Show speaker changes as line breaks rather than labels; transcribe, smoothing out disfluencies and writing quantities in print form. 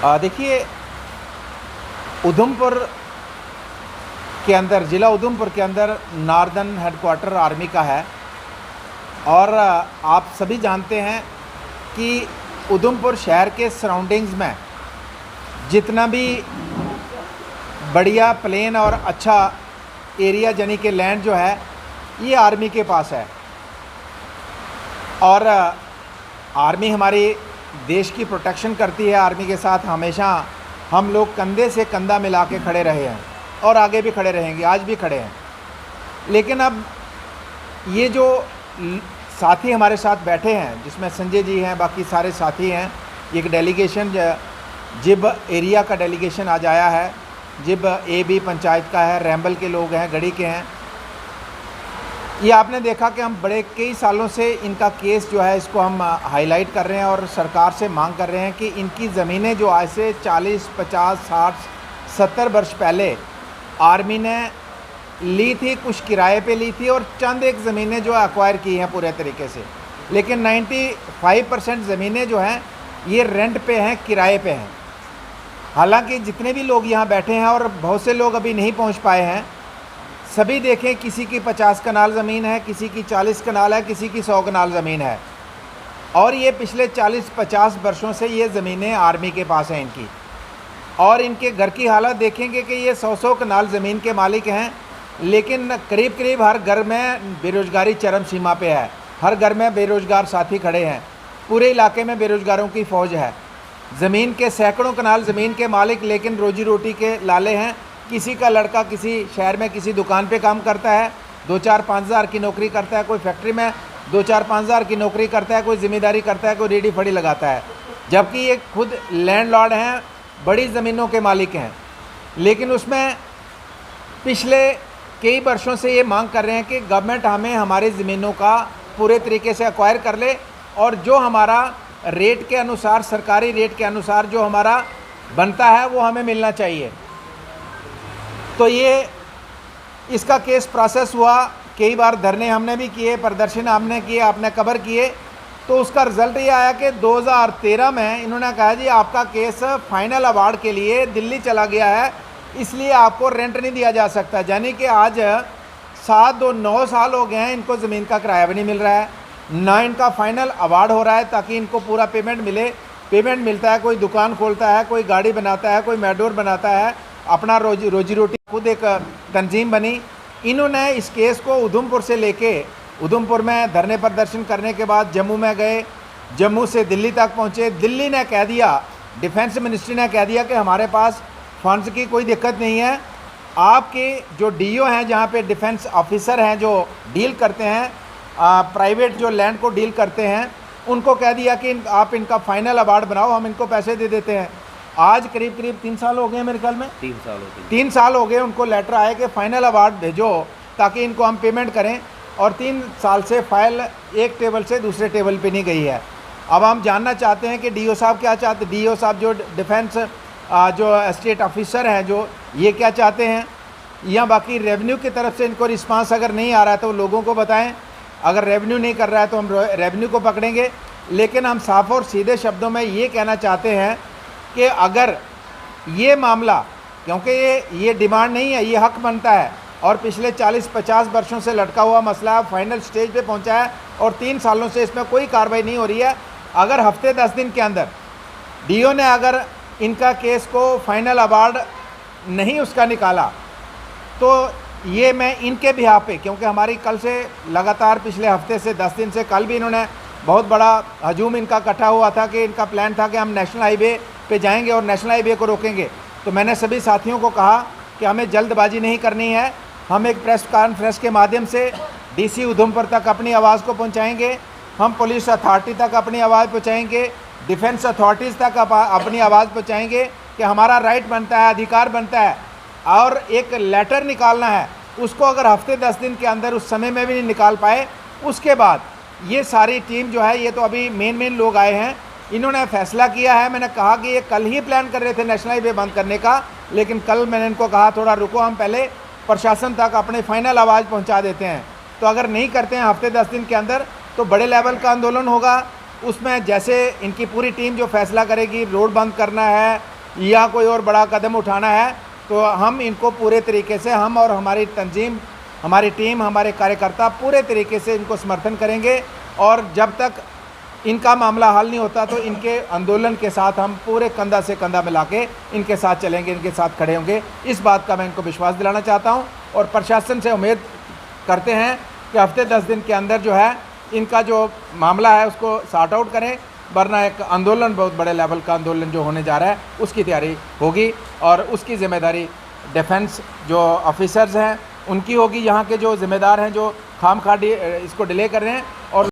देखिए, उधमपुर के अंदर, ज़िला उधमपुर के अंदर नॉर्दर्न हेडक्वार्टर आर्मी का है। और आप सभी जानते हैं कि उधमपुर शहर के सराउंडिंग्स में जितना भी बढ़िया प्लेन और अच्छा एरिया यानी कि लैंड जो है ये आर्मी के पास है। और आर्मी हमारी देश की प्रोटेक्शन करती है। आर्मी के साथ हमेशा हम लोग कंधे से कंधा मिला के खड़े रहे हैं और आगे भी खड़े रहेंगे, आज भी खड़े हैं। लेकिन अब ये जो साथी हमारे साथ बैठे हैं, जिसमें संजय जी हैं, बाकी सारे साथी हैं, एक डेलीगेशन जिब एरिया का डेलीगेशन आज आया है, जिब AB पंचायत का है, रैम्बल के लोग हैं, गढ़ी के हैं। ये आपने देखा कि हम बड़े कई सालों से इनका केस जो है इसको हम हाईलाइट कर रहे हैं और सरकार से मांग कर रहे हैं कि इनकी ज़मीनें जो आज से 40, 50, 60, 70 वर्ष पहले आर्मी ने ली थी, कुछ किराए पे ली थी और चंद एक ज़मीनें जो एक्वायर की हैं पूरे तरीके से। लेकिन 95% ज़मीनें जो हैं ये रेंट पे हैं, किराए पे हैं। हालांकि जितने भी लोग यहाँ बैठे हैं और बहुत से लोग अभी नहीं पहुँच पाए हैं, सभी देखें, किसी की 50 कनाल ज़मीन है, किसी की 40 कनाल है, किसी की 100 कनाल ज़मीन है। और ये पिछले 40-50 वर्षों से ये ज़मीनें आर्मी के पास हैं इनकी। और इनके घर की हालत देखेंगे कि ये 100-100 कनाल ज़मीन के मालिक हैं, लेकिन करीब करीब हर घर में बेरोज़गारी चरम सीमा पे है। हर घर में बेरोज़गार साथी खड़े हैं, पूरे इलाके में बेरोज़गारों की फ़ौज है। ज़मीन के सैकड़ों कनाल ज़मीन के मालिक, लेकिन रोजी रोटी के लाले हैं। किसी का लड़का किसी शहर में किसी दुकान पे काम करता है, 2-4-5 हज़ार की नौकरी करता है, कोई फैक्ट्री में 2-4-5 हज़ार की नौकरी करता है, कोई ज़िम्मेदारी करता है, कोई रेडी फड़ी लगाता है। जबकि ये खुद लैंडलॉर्ड हैं, बड़ी ज़मीनों के मालिक हैं। लेकिन उसमें पिछले कई वर्षों से ये मांग कर रहे हैं कि गवर्नमेंट हमें हमारी ज़मीनों का पूरे तरीके से एक्वायर कर ले और जो हमारा रेट के अनुसार, सरकारी रेट के अनुसार जो हमारा बनता है वो हमें मिलना चाहिए। तो ये इसका केस प्रोसेस हुआ, कई बार धरने हमने भी किए, प्रदर्शन हमने किए, आपने कवर किए। तो उसका रिज़ल्ट ये आया कि 2013 में इन्होंने कहा जी आपका केस फाइनल अवार्ड के लिए दिल्ली चला गया है, इसलिए आपको रेंट नहीं दिया जा सकता। यानी कि आज 9 साल हो गए हैं, इनको ज़मीन का किराया भी नहीं मिल रहा है, ना इनका फाइनल अवार्ड हो रहा है ताकि इनको पूरा पेमेंट मिले। पेमेंट मिलता है, कोई दुकान खोलता है, कोई गाड़ी बनाता है, कोई मेडोर बनाता है, अपना रोजी रोटी, खुद एक तंजीम बनी। इन्होंने इस केस को उधमपुर से लेके, उधमपुर में धरने प्रदर्शन करने के बाद जम्मू में गए, जम्मू से दिल्ली तक पहुँचे। दिल्ली ने कह दिया, डिफेंस मिनिस्ट्री ने कह दिया कि हमारे पास फंड्स की कोई दिक्कत नहीं है। आपके जो DO हैं, जहाँ पे डिफेंस ऑफिसर हैं जो डील करते हैं, प्राइवेट जो लैंड को डील करते हैं, उनको कह दिया कि आप इनका फाइनल अवार्ड बनाओ, हम इनको पैसे दे देते हैं। आज करीब 3 साल हो गए मेरे ख्याल में, 3 साल हो गए उनको लेटर आए कि फाइनल अवार्ड भेजो ताकि इनको हम पेमेंट करें। और 3 साल से फाइल एक टेबल से दूसरे टेबल पे नहीं गई है। अब हम जानना चाहते हैं कि DO साहब क्या चाहते, DO साहब जो डिफेंस जो स्टेट ऑफिसर हैं जो, ये क्या चाहते हैं, या बाकी रेवेन्यू की तरफ से इनको रिस्पांस अगर नहीं आ रहा है तो लोगों को बताएं। अगर रेवेन्यू नहीं कर रहा है तो हम रेवेन्यू को पकड़ेंगे। लेकिन हम साफ और सीधे शब्दों में ये कहना चाहते हैं कि अगर ये मामला, क्योंकि ये डिमांड नहीं है, ये हक बनता है और पिछले 40-50 वर्षों से लटका हुआ मसला फाइनल स्टेज पे पहुंचा है और 3 सालों से इसमें कोई कार्रवाई नहीं हो रही है। अगर हफ्ते 10 दिन के अंदर DO ने अगर इनका केस को फाइनल अवार्ड नहीं उसका निकाला तो ये मैं इनके बिहाफ पे, क्योंकि हमारी कल से लगातार पिछले हफ्ते से 10 दिन से, कल भी इन्होंने बहुत बड़ा हजूम इनका इकट्ठा हुआ था कि इनका प्लान था कि हम नेशनल हाईवे पे जाएंगे और नेशनल हाईवे को रोकेंगे। तो मैंने सभी साथियों को कहा कि हमें जल्दबाजी नहीं करनी है, हम एक प्रेस कॉन्फ्रेंस के माध्यम से DC उधमपुर तक अपनी आवाज़ को पहुंचाएंगे, हम पुलिस अथॉरिटी तक अपनी आवाज़ पहुंचाएंगे, डिफेंस अथॉरिटीज़ तक अपनी आवाज़ पहुंचाएंगे कि हमारा राइट बनता है, अधिकार बनता है। और एक लेटर निकालना है, उसको अगर हफ्ते 10 दिन के अंदर उस समय में भी नहीं निकाल पाए, उसके बाद ये सारी टीम जो है, ये तो अभी मेन लोग आए हैं, इन्होंने फैसला किया है। मैंने कहा कि ये कल ही प्लान कर रहे थे नेशनल हाईवे बंद करने का, लेकिन कल मैंने इनको कहा थोड़ा रुको, हम पहले प्रशासन तक अपने फाइनल आवाज़ पहुंचा देते हैं। तो अगर नहीं करते हैं हफ्ते 10 दिन के अंदर तो बड़े लेवल का आंदोलन होगा। उसमें जैसे इनकी पूरी टीम जो फैसला करेगी, रोड बंद करना है, या कोई और बड़ा कदम उठाना है तो हम इनको पूरे तरीके से, हम और हमारी तंजीम, हमारी टीम, हमारे कार्यकर्ता पूरे तरीके से इनको समर्थन करेंगे। और जब तक इनका मामला हल नहीं होता तो इनके आंदोलन के साथ हम पूरे कंधा से कंधा मिला के इनके साथ चलेंगे, इनके साथ खड़े होंगे। इस बात का मैं इनको विश्वास दिलाना चाहता हूँ और प्रशासन से उम्मीद करते हैं कि हफ्ते 10 दिन के अंदर जो है इनका जो मामला है उसको सॉर्ट आउट करें, वरना एक आंदोलन, बहुत बड़े लेवल का आंदोलन जो होने जा रहा है उसकी तैयारी होगी और उसकी ज़िम्मेदारी डिफेंस जो ऑफिसर्स हैं उनकी होगी, यहाँ के जो ज़िम्मेदार हैं जो खामखा इसको डिले कर रहे हैं। और